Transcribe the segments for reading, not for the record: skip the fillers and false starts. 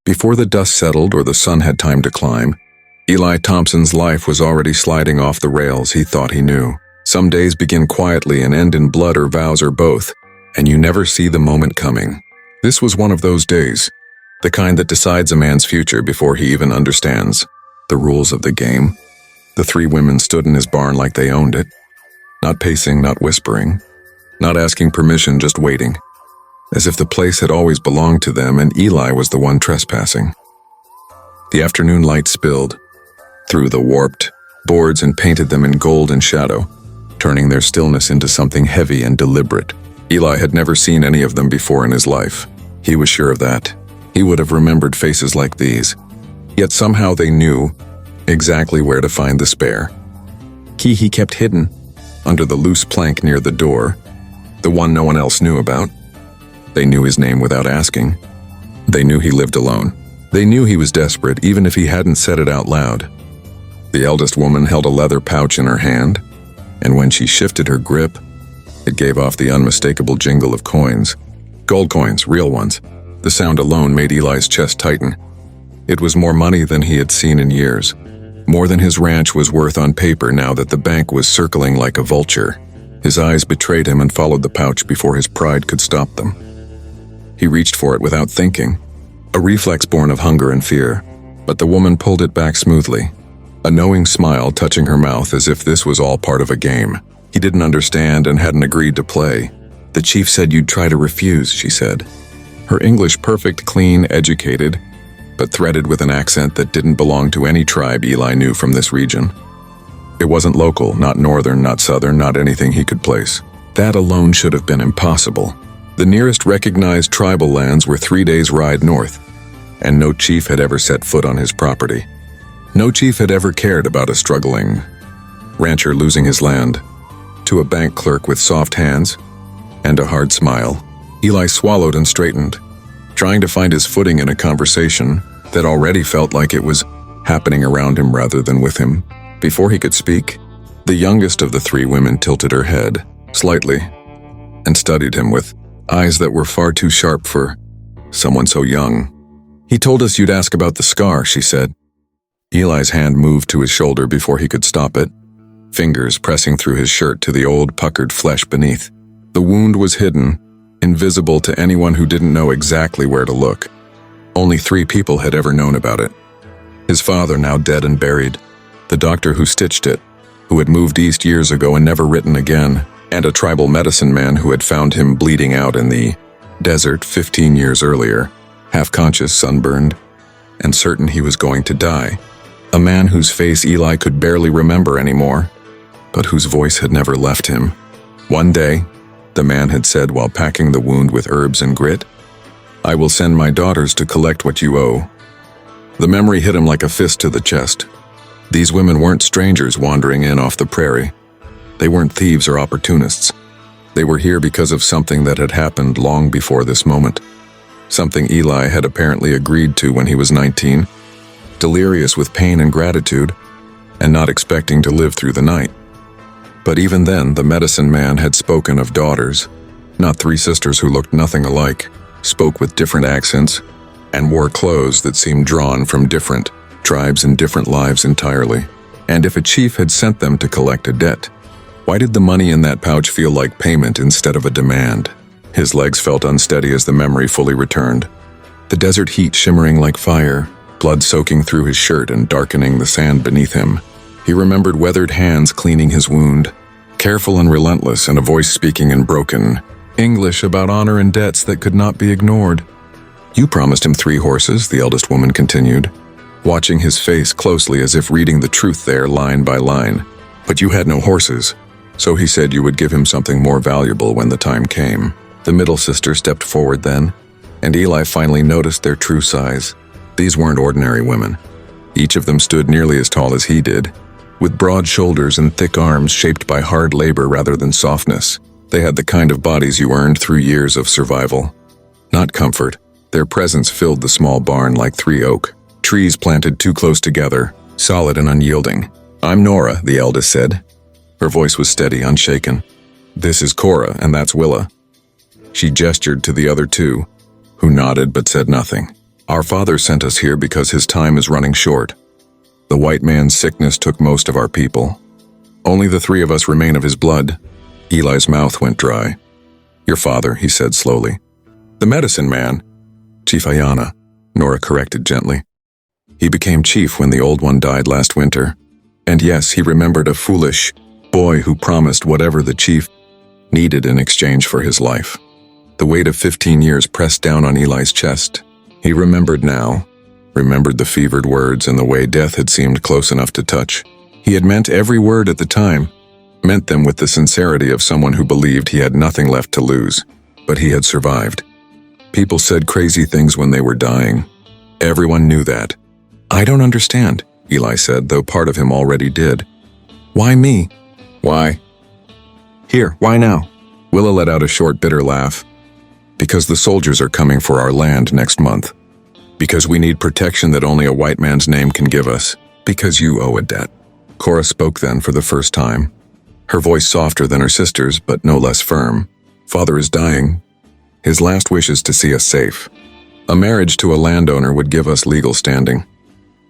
Before the dust settled or the sun had time to climb, Eli Thompson's life was already sliding off the rails he thought he knew. Some days begin quietly and end in blood or vows or both, and you never see the moment coming. This was one of those days, the kind that decides a man's future before he even understands the rules of the game. The three women stood in his barn like they owned it, not pacing, not whispering, not asking permission, just waiting, as if the place had always belonged to them and Eli was the one trespassing. The afternoon light spilled through the warped boards and painted them in gold and shadow, turning their stillness into something heavy and deliberate. Eli had never seen any of them before in his life. He was sure of that. He would have remembered faces like these. Yet somehow they knew exactly where to find the spare key he kept hidden under the loose plank near the door, the one no one else knew about. They knew his name without asking. They knew he lived alone. They knew he was desperate even if he hadn't said it out loud. The eldest woman held a leather pouch in her hand, and when she shifted her grip, it gave off the unmistakable jingle of coins. Gold coins, real ones. The sound alone made Eli's chest tighten. It was more money than he had seen in years. More than his ranch was worth on paper now that the bank was circling like a vulture. His eyes betrayed him and followed the pouch before his pride could stop them. He reached for it without thinking, a reflex born of hunger and fear, but the woman pulled it back smoothly, a knowing smile touching her mouth as if this was all part of a game he didn't understand and hadn't agreed to play. "The chief said you'd try to refuse," she said. Her English perfect, clean, educated, but threaded with an accent that didn't belong to any tribe Eli knew from this region. It wasn't local, not northern, not southern, not anything he could place. That alone should have been impossible. The nearest recognized tribal lands were 3 days' ride north, and no chief had ever set foot on his property. No chief had ever cared about a struggling rancher losing his land to a bank clerk with soft hands and a hard smile. Eli swallowed and straightened, trying to find his footing in a conversation that already felt like it was happening around him rather than with him. Before he could speak, the youngest of the three women tilted her head slightly and studied him with eyes that were far too sharp for someone so young. "He told us you'd ask about the scar," she said. Eli's hand moved to his shoulder before he could stop it, fingers pressing through his shirt to the old puckered flesh beneath. The wound was hidden, invisible to anyone who didn't know exactly where to look. Only 3 people had ever known about it. His father, now dead and buried, the doctor who stitched it, who had moved east years ago and never written again, and a tribal medicine man who had found him bleeding out in the desert 15 years earlier, half-conscious, sunburned, and certain he was going to die. A man whose face Eli could barely remember anymore, but whose voice had never left him. One day, the man had said while packing the wound with herbs and grit, "I will send my daughters to collect what you owe." The memory hit him like a fist to the chest. These women weren't strangers wandering in off the prairie. They weren't thieves or opportunists. They were here because of something that had happened long before this moment. Something Eli had apparently agreed to when he was 19, delirious with pain and gratitude, and not expecting to live through the night. But even then, the medicine man had spoken of daughters, not 3 sisters who looked nothing alike, spoke with different accents, and wore clothes that seemed drawn from different tribes and different lives entirely. And if a chief had sent them to collect a debt, why did the money in that pouch feel like payment instead of a demand? His legs felt unsteady as the memory fully returned. The desert heat shimmering like fire, blood soaking through his shirt and darkening the sand beneath him. He remembered weathered hands cleaning his wound, careful and relentless, and a voice speaking in broken English about honor and debts that could not be ignored. "You promised him 3 horses," the eldest woman continued, watching his face closely as if reading the truth there line by line. "But you had no horses, so he said you would give him something more valuable when the time came." The middle sister stepped forward then, and Eli finally noticed their true size. These weren't ordinary women. Each of them stood nearly as tall as he did, with broad shoulders and thick arms shaped by hard labor rather than softness. They had the kind of bodies you earned through years of survival, not comfort. Their presence filled the small barn like 3 oak trees planted too close together, solid and unyielding. "I'm Nora," the eldest said. Her voice was steady, unshaken. "This is Cora, and that's Willa." She gestured to the other 2, who nodded but said nothing. Our father sent us here because his time is running short. The white man's sickness took most of our people. Only the three of us remain of his blood. Eli's mouth went dry. Your father, he said slowly. The medicine man. Chief Ayana, Nora corrected gently. He became chief when the old one died last winter. And yes, he remembered a foolish boy who promised whatever the chief needed in exchange for his life. The weight of 15 years pressed down on Eli's chest. He remembered now, remembered the fevered words and the way death had seemed close enough to touch. He had meant every word at the time, meant them with the sincerity of someone who believed he had nothing left to lose. But he had survived. People said crazy things when they were dying. Everyone knew that. I don't understand, Eli said, though part of him already did. Why me? Why? Here, why now? Willa let out a short, bitter laugh. Because the soldiers are coming for our land next month. Because we need protection that only a white man's name can give us. Because you owe a debt. Cora spoke then for the first time. Her voice softer than her sister's, but no less firm. Father is dying. His last wish is to see us safe. A marriage to a landowner would give us legal standing.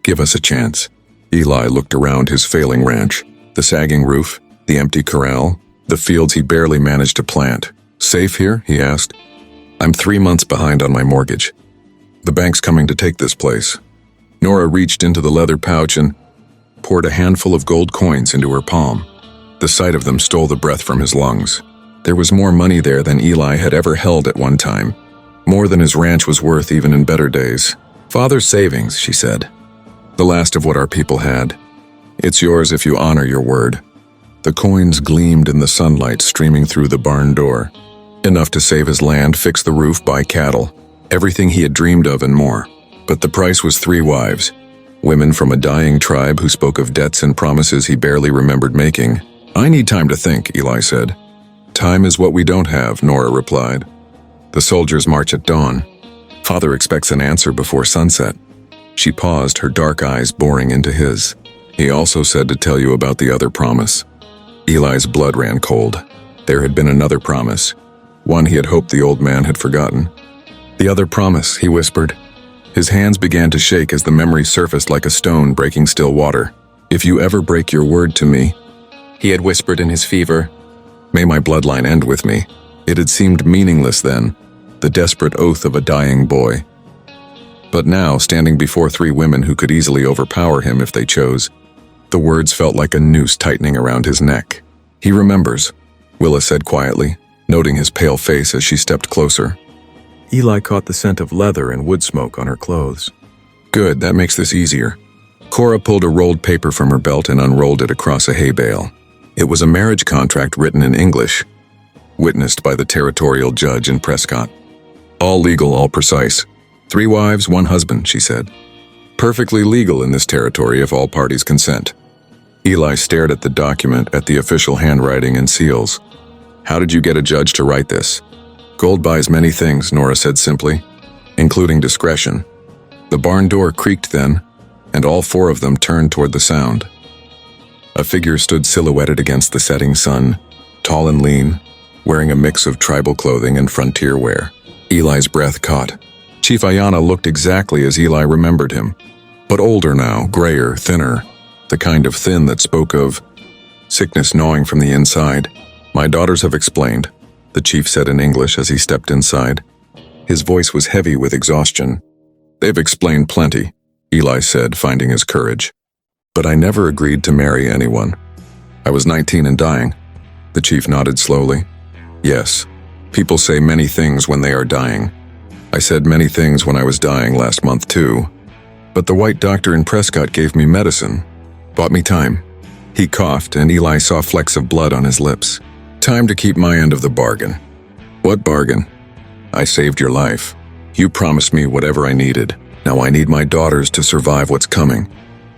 Give us a chance. Eli looked around his failing ranch. The sagging roof, the empty corral, the fields he barely managed to plant. Safe here? He asked. I'm 3 months behind on my mortgage. The bank's coming to take this place. Nora reached into the leather pouch and poured a handful of gold coins into her palm. The sight of them stole the breath from his lungs. There was more money there than Eli had ever held at one time. More than his ranch was worth even in better days. Father's savings, she said. The last of what our people had. It's yours if you honor your word. The coins gleamed in the sunlight streaming through the barn door. Enough to save his land, fix the roof, buy cattle. Everything he had dreamed of and more. But the price was 3 wives. Women from a dying tribe who spoke of debts and promises he barely remembered making. I need time to think, Eli said. Time is what we don't have, Nora replied. The soldiers march at dawn. Father expects an answer before sunset. She paused, her dark eyes boring into his. He also said to tell you about the other promise. Eli's blood ran cold. There had been another promise. One he had hoped the old man had forgotten. The other promise, he whispered. His hands began to shake as the memory surfaced like a stone breaking still water. If you ever break your word to me, he had whispered in his fever. May my bloodline end with me. It had seemed meaningless then, the desperate oath of a dying boy. But now, standing before 3 women who could easily overpower him if they chose, the words felt like a noose tightening around his neck. He remembers, Willa said quietly, noting his pale face as she stepped closer. Eli caught the scent of leather and wood smoke on her clothes. Good, that makes this easier. Cora pulled a rolled paper from her belt and unrolled it across a hay bale. It was a marriage contract written in English, witnessed by the territorial judge in Prescott. All legal, all precise. 3 wives, 1 husband, she said. Perfectly legal in this territory if all parties consent. Eli stared at the document, at the official handwriting and seals. How did you get a judge to write this? Gold buys many things, Nora said simply, including discretion. The barn door creaked then, and all 4 of them turned toward the sound. A figure stood silhouetted against the setting sun, tall and lean, wearing a mix of tribal clothing and frontier wear. Eli's breath caught. Chief Ayana looked exactly as Eli remembered him, but older now, grayer, thinner, the kind of thin that spoke of sickness gnawing from the inside. My daughters have explained, the chief said in English as he stepped inside. His voice was heavy with exhaustion. They've explained plenty, Eli said, finding his courage. But I never agreed to marry anyone. I was 19 and dying. The chief nodded slowly. Yes, people say many things when they are dying. I said many things when I was dying last month too. But the white doctor in Prescott gave me medicine, bought me time. He coughed and Eli saw flecks of blood on his lips. Time to keep my end of the bargain. What bargain? I saved your life. You promised me whatever I needed. Now I need my daughters to survive what's coming.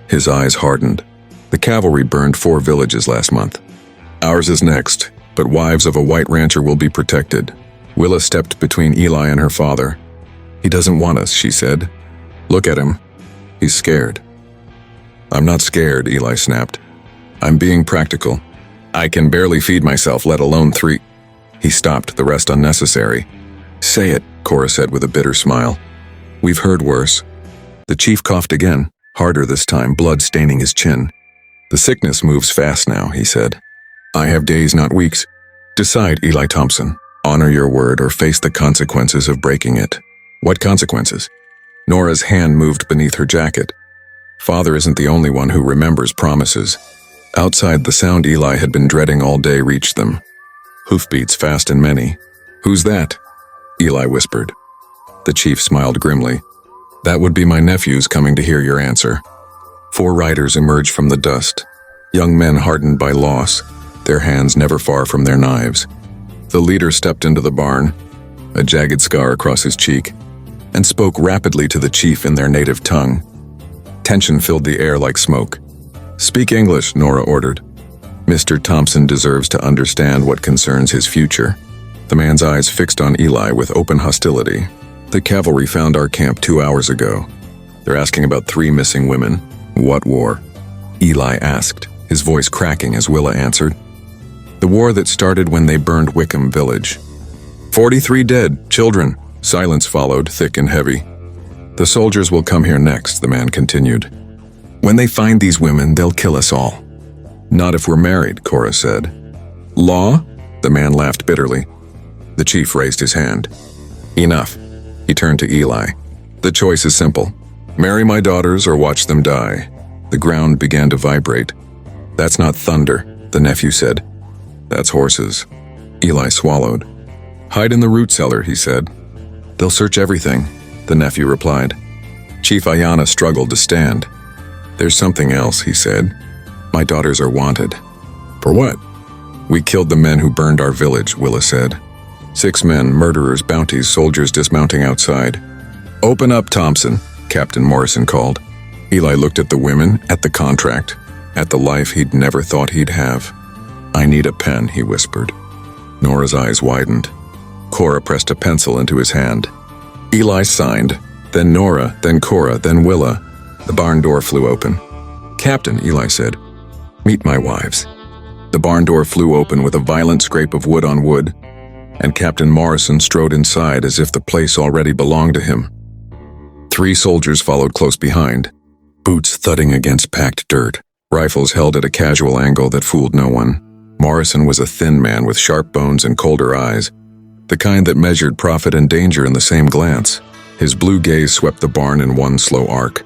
His eyes hardened. The cavalry burned 4 villages last month. Ours is next, but wives of a white rancher will be protected. Willa stepped between Eli and her father. He doesn't want us, she said. Look at him. He's scared. I'm not scared, Eli snapped. I'm being practical. I can barely feed myself, let alone 3. He stopped, the rest unnecessary. Say it, Cora said with a bitter smile. We've heard worse. The chief coughed again, harder this time, blood staining his chin. The sickness moves fast now, he said. I have days, not weeks. Decide, Eli Thompson. Honor your word or face the consequences of breaking it. What consequences? Nora's hand moved beneath her jacket. Father isn't the only one who remembers promises. Outside, the sound Eli had been dreading all day reached them. Hoofbeats fast and many. Who's that? Eli whispered. The chief smiled grimly. That would be my nephews coming to hear your answer. 4 riders emerged from the dust. Young men hardened by loss, their hands never far from their knives. The leader stepped into the barn, a jagged scar across his cheek, and spoke rapidly to the chief in their native tongue. Tension filled the air like smoke. Speak English, Nora ordered. Mr. Thompson deserves to understand what concerns his future. The man's eyes fixed on Eli with open hostility. The cavalry found our camp 2 hours ago. They're asking about 3 missing women. What war? Eli asked, his voice cracking as Willa answered. The war that started when they burned Wickham village. 43 dead, children. Silence followed, thick and heavy. The soldiers will come here next, the man continued. When they find these women, they'll kill us all. Not if we're married, Cora said. Law? The man laughed bitterly. The chief raised his hand. Enough. He turned to Eli. The choice is simple. Marry my daughters or watch them die. The ground began to vibrate. That's not thunder, the nephew said. That's horses. Eli swallowed. Hide in the root cellar, he said. They'll search everything, the nephew replied. Chief Ayana struggled to stand. There's something else, he said. My daughters are wanted. For what? We killed the men who burned our village, Willa said. 6 men, murderers, bounties, soldiers dismounting outside. Open up, Thompson, Captain Morrison called. Eli looked at the women, at the contract, at the life he'd never thought he'd have. I need a pen, he whispered. Nora's eyes widened. Cora pressed a pencil into his hand. Eli signed, then Nora, then Cora, then Willa. The barn door flew open. Captain, Eli said, meet my wives. The barn door flew open with a violent scrape of wood on wood, and Captain Morrison strode inside as if the place already belonged to him. 3 soldiers followed close behind, boots thudding against packed dirt, rifles held at a casual angle that fooled no one. Morrison was a thin man with sharp bones and colder eyes, the kind that measured profit and danger in the same glance. His blue gaze swept the barn in one slow arc,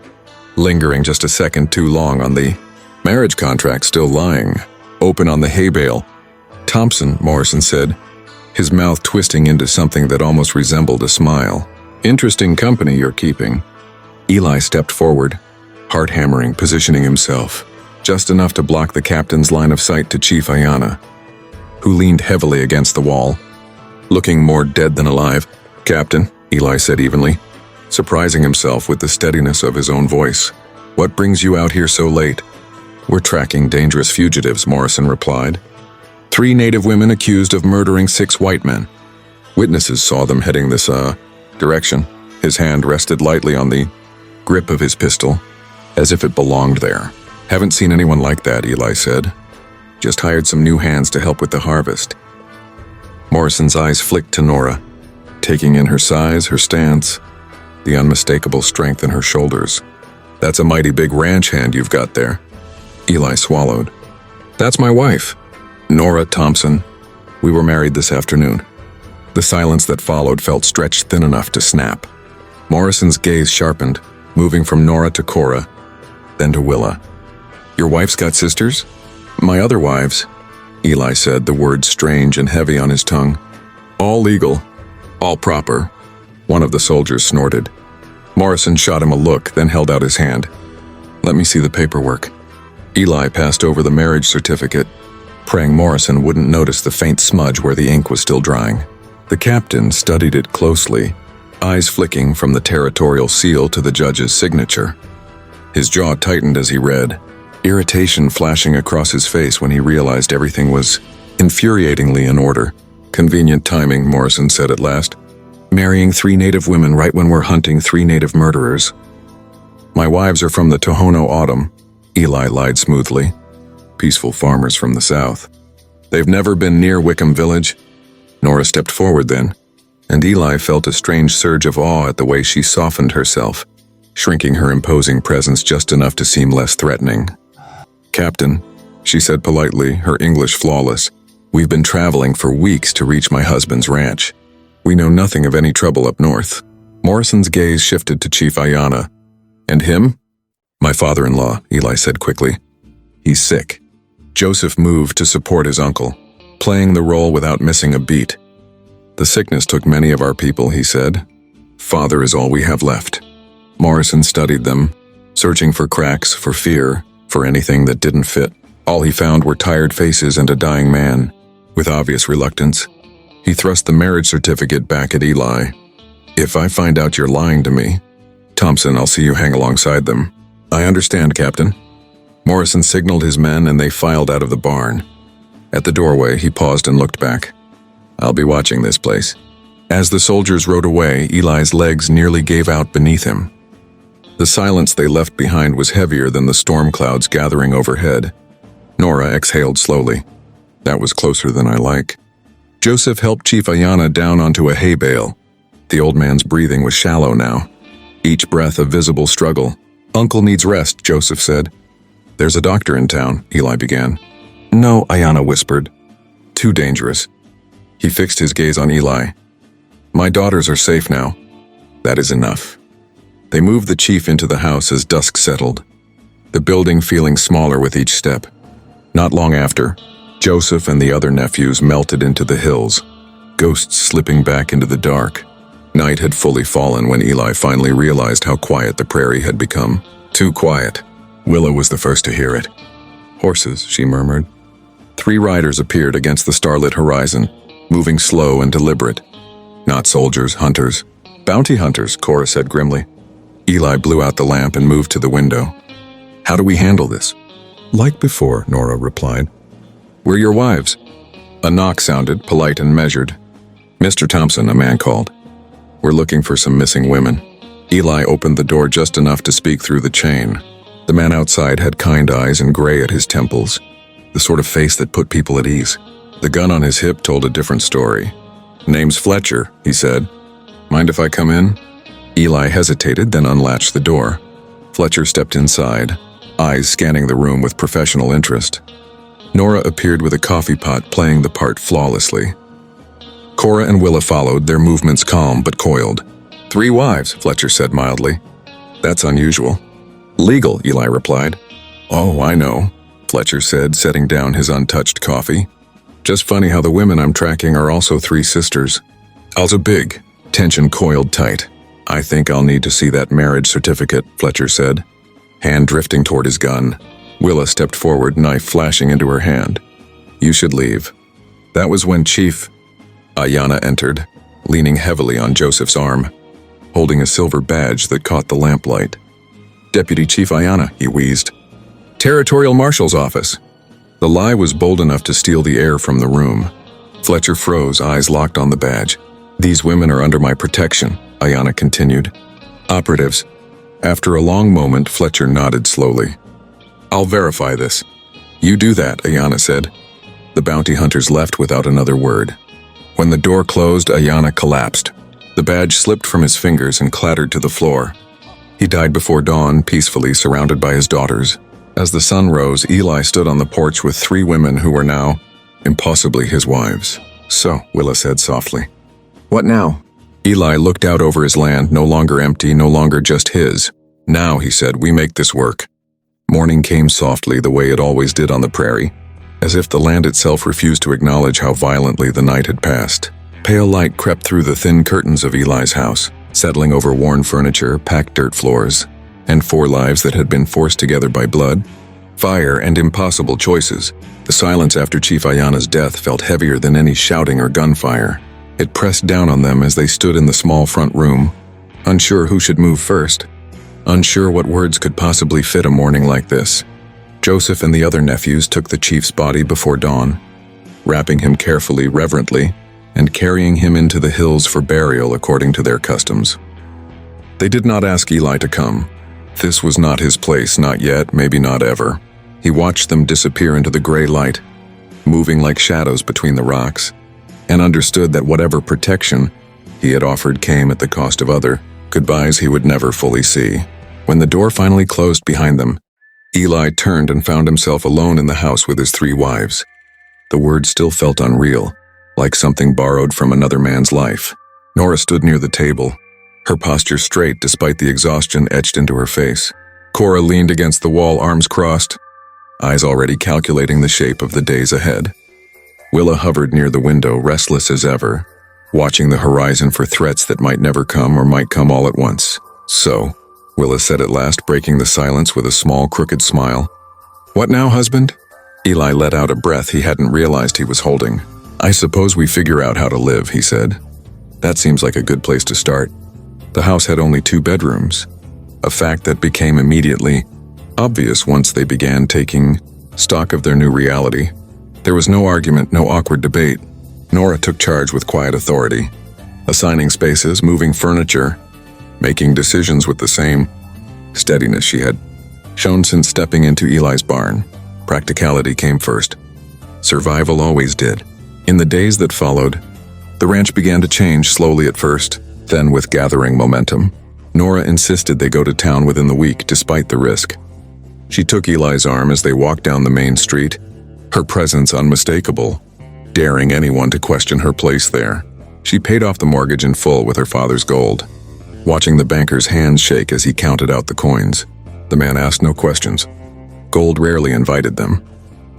lingering just a second too long on the marriage contract still lying, open on the hay bale. Thompson, Morrison said, his mouth twisting into something that almost resembled a smile. Interesting company you're keeping. Eli stepped forward, heart hammering, positioning himself, just enough to block the captain's line of sight to Chief Ayana, who leaned heavily against the wall, looking more dead than alive. Captain, Eli said evenly, surprising himself with the steadiness of his own voice. What brings you out here so late? We're tracking dangerous fugitives, Morrison replied. 3 native women accused of murdering 6 white men. Witnesses saw them heading this, direction. His hand rested lightly on the grip of his pistol, as if it belonged there. Haven't seen anyone like that, Eli said. Just hired some new hands to help with the harvest. Morrison's eyes flicked to Nora, taking in her size, her stance, the unmistakable strength in her shoulders. That's a mighty big ranch hand you've got there. Eli swallowed. That's my wife, Nora Thompson. We were married this afternoon. The silence that followed felt stretched thin enough to snap. Morrison's gaze sharpened, moving from Nora to Cora, then to Willa. Your wife's got sisters? My other wives, Eli said, the words strange and heavy on his tongue. All legal, all proper. One of the soldiers snorted. Morrison shot him a look, then held out his hand. Let me see the paperwork. Eli passed over the marriage certificate, praying Morrison wouldn't notice the faint smudge where the ink was still drying. The captain studied it closely, eyes flicking from the territorial seal to the judge's signature. His jaw tightened as he read, irritation flashing across his face when he realized everything was infuriatingly in order. Convenient timing, Morrison said at last. Marrying 3 native women right when we're hunting 3 native murderers. My wives are from the Tohono O'odham, Eli lied smoothly. Peaceful farmers from the south. They've never been near Wickham village. Nora stepped forward then, and Eli felt a strange surge of awe at the way she softened herself, shrinking her imposing presence just enough to seem less threatening. "Captain," she said politely, her English flawless, "we've been traveling for weeks to reach my husband's ranch. We know nothing of any trouble up north." Morrison's gaze shifted to Chief Ayanna. "And him?" "My father-in-law," Eli said quickly. "He's sick." Joseph moved to support his uncle, playing the role without missing a beat. "The sickness took many of our people," he said. "Father is all we have left." Morrison studied them, searching for cracks, for fear, for anything that didn't fit. All he found were tired faces and a dying man. With obvious reluctance, he thrust the marriage certificate back at Eli. "If I find out you're lying to me, Thompson, I'll see you hang alongside them." "I understand, Captain." Morrison signaled his men and they filed out of the barn. At the doorway, he paused and looked back. "I'll be watching this place." As the soldiers rode away, Eli's legs nearly gave out beneath him. The silence they left behind was heavier than the storm clouds gathering overhead. Nora exhaled slowly. "That was closer than I like." Joseph helped Chief Ayanna down onto a hay bale. The old man's breathing was shallow now, each breath a visible struggle. "Uncle needs rest," Joseph said. "There's a doctor in town," Eli began. "No," Ayanna whispered. "Too dangerous." He fixed his gaze on Eli. "My daughters are safe now. That is enough." They moved the chief into the house as dusk settled, the building feeling smaller with each step. Not long after, Joseph and the other nephews melted into the hills, ghosts slipping back into the dark. Night had fully fallen when Eli finally realized how quiet the prairie had become. Too quiet. Willa was the first to hear it. "Horses," she murmured. 3 riders appeared against the starlit horizon, moving slow and deliberate. "Not soldiers, hunters." "Bounty hunters," Cora said grimly. Eli blew out the lamp and moved to the window. "How do we handle this?" "Like before," Nora replied. "We're your wives." A knock sounded, polite and measured. "Mr. Thompson," a man called. "We're looking for some missing women." Eli opened the door just enough to speak through the chain. The man outside had kind eyes and gray at his temples, the sort of face that put people at ease. The gun on his hip told a different story. "Name's Fletcher," he said. "Mind if I come in?" Eli hesitated, then unlatched the door. Fletcher stepped inside, eyes scanning the room with professional interest. Nora appeared with a coffee pot, playing the part flawlessly. Cora and Willa followed, their movements calm but coiled. "3 wives," Fletcher said mildly. "That's unusual." "Legal," Eli replied. "Oh, I know," Fletcher said, setting down his untouched coffee. "Just funny how the women I'm tracking are also 3 sisters." Also big. Tension coiled tight. "I think I'll need to see that marriage certificate," Fletcher said, hand drifting toward his gun. Willa stepped forward, knife flashing into her hand. "You should leave." That was when Chief Ayanna entered, leaning heavily on Joseph's arm, holding a silver badge that caught the lamplight. "Deputy Chief Ayanna," he wheezed. "Territorial Marshal's office." The lie was bold enough to steal the air from the room. Fletcher froze, eyes locked on the badge. "These women are under my protection," Ayanna continued. "Operatives." After a long moment, Fletcher nodded slowly. "I'll verify this." "You do that," Ayanna said. The bounty hunters left without another word. When the door closed, Ayanna collapsed. The badge slipped from his fingers and clattered to the floor. He died before dawn, peacefully surrounded by his daughters. As the sun rose, Eli stood on the porch with 3 women who were now, impossibly, his wives. "So," Willa said softly. "What now?" Eli looked out over his land, no longer empty, no longer just his. "Now," he said, "we make this work." Morning came softly, the way it always did on the prairie, as if the land itself refused to acknowledge how violently the night had passed. Pale light crept through the thin curtains of Eli's house, settling over worn furniture, packed dirt floors, and 4 lives that had been forced together by blood, fire, and impossible choices. The silence after Chief Ayanna's death felt heavier than any shouting or gunfire. It pressed down on them as they stood in the small front room, unsure who should move first, unsure what words could possibly fit a morning like this. Joseph and the other nephews took the chief's body before dawn, wrapping him carefully, reverently, and carrying him into the hills for burial according to their customs. They did not ask Eli to come. This was not his place, not yet, maybe not ever. He watched them disappear into the gray light, moving like shadows between the rocks, and understood that whatever protection he had offered came at the cost of other goodbyes he would never fully see. When the door finally closed behind them, Eli turned and found himself alone in the house with his 3 wives. The words still felt unreal, like something borrowed from another man's life. Nora stood near the table, her posture straight despite the exhaustion etched into her face. Cora leaned against the wall, arms crossed, eyes already calculating the shape of the days ahead. Willa hovered near the window, restless as ever, watching the horizon for threats that might never come or might come all at once. "So," Willa said at last, breaking the silence with a small, crooked smile. "What now, husband?" Eli let out a breath he hadn't realized he was holding. "I suppose we figure out how to live," he said. "That seems like a good place to start." The house had only 2 bedrooms, a fact that became immediately obvious once they began taking stock of their new reality. There was no argument, no awkward debate. Nora took charge with quiet authority, assigning spaces, moving furniture, making decisions with the same steadiness she had shown since stepping into Eli's barn. Practicality came first. Survival always did. In the days that followed, the ranch began to change, slowly at first, then with gathering momentum. Nora insisted they go to town within the week, despite the risk. She took Eli's arm as they walked down the main street, her presence unmistakable, daring anyone to question her place there. She paid off the mortgage in full with her father's gold, watching the banker's hands shake as he counted out the coins. The man asked no questions. Gold rarely invited them.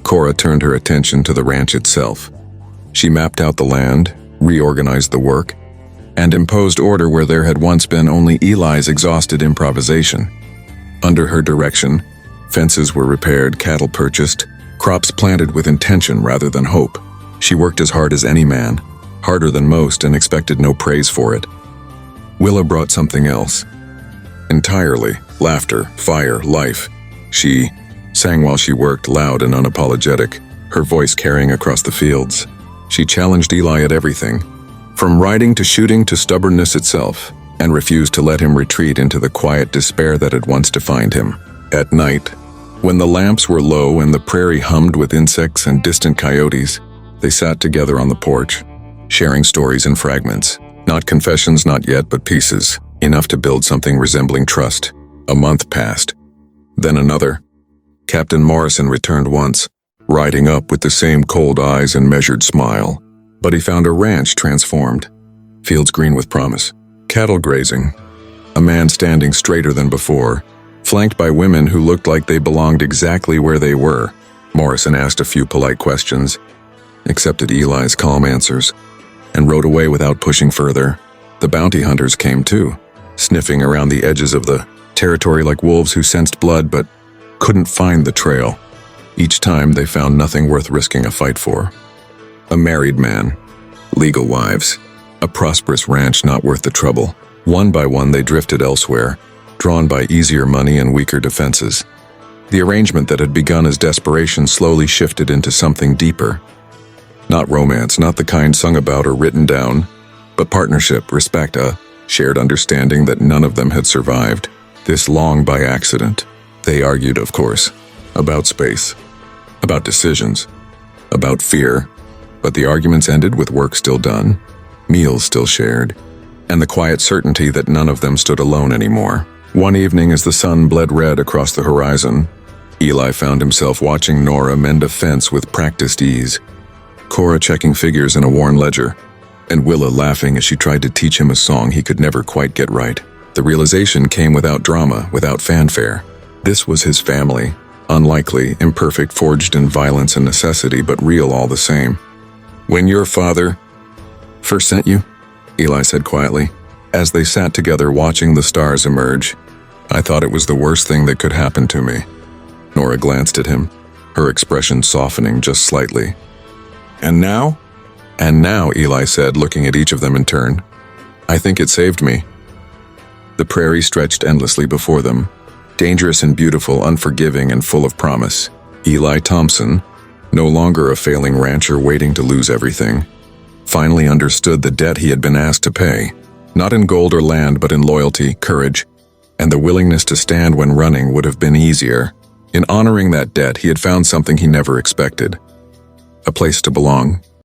Cora turned her attention to the ranch itself. She mapped out the land, reorganized the work, and imposed order where there had once been only Eli's exhausted improvisation. Under her direction, fences were repaired, cattle purchased, crops planted with intention rather than hope. She worked as hard as any man, harder than most, and expected no praise for it. Willa brought something else. Entirely. Laughter, fire, life. She sang while she worked, loud and unapologetic, her voice carrying across the fields. She challenged Eli at everything, from riding to shooting to stubbornness itself, and refused to let him retreat into the quiet despair that had once defined him. At night, when the lamps were low and the prairie hummed with insects and distant coyotes, they sat together on the porch, sharing stories in fragments. Not confessions, not yet, but pieces, enough to build something resembling trust. A month passed. Then another. Captain Morrison returned once, riding up with the same cold eyes and measured smile. But he found a ranch transformed, fields green with promise, cattle grazing, a man standing straighter than before, flanked by women who looked like they belonged exactly where they were. Morrison asked a few polite questions, accepted Eli's calm answers, and rode away without pushing further. The bounty hunters came too, sniffing around the edges of the territory like wolves who sensed blood but couldn't find the trail. Each time they found nothing worth risking a fight for. A married man, legal wives, a prosperous ranch not worth the trouble. One by one they drifted elsewhere, drawn by easier money and weaker defenses. The arrangement that had begun as desperation slowly shifted into something deeper. Not romance, not the kind sung about or written down, but partnership, respect, a shared understanding that none of them had survived. This long by accident. They argued, of course, about space, about decisions, about fear, but the arguments ended with work still done, meals still shared, and the quiet certainty that none of them stood alone anymore. One evening, as the sun bled red across the horizon, Eli found himself watching Nora mend a fence with practiced ease, Cora checking figures in a worn ledger, and Willa laughing as she tried to teach him a song he could never quite get right. The realization came without drama, without fanfare. This was his family, unlikely, imperfect, forged in violence and necessity, but real all the same. "When your father first sent you," Eli said quietly, as they sat together watching the stars emerge, "I thought it was the worst thing that could happen to me." Nora glanced at him, her expression softening just slightly. "And now?" "And now," Eli said, looking at each of them in turn, "I think it saved me." The prairie stretched endlessly before them, dangerous and beautiful, unforgiving and full of promise. Eli Thompson, no longer a failing rancher waiting to lose everything, finally understood the debt he had been asked to pay, not in gold or land, but in loyalty, courage, and the willingness to stand when running would have been easier. In honoring that debt, he had found something he never expected. A place to belong,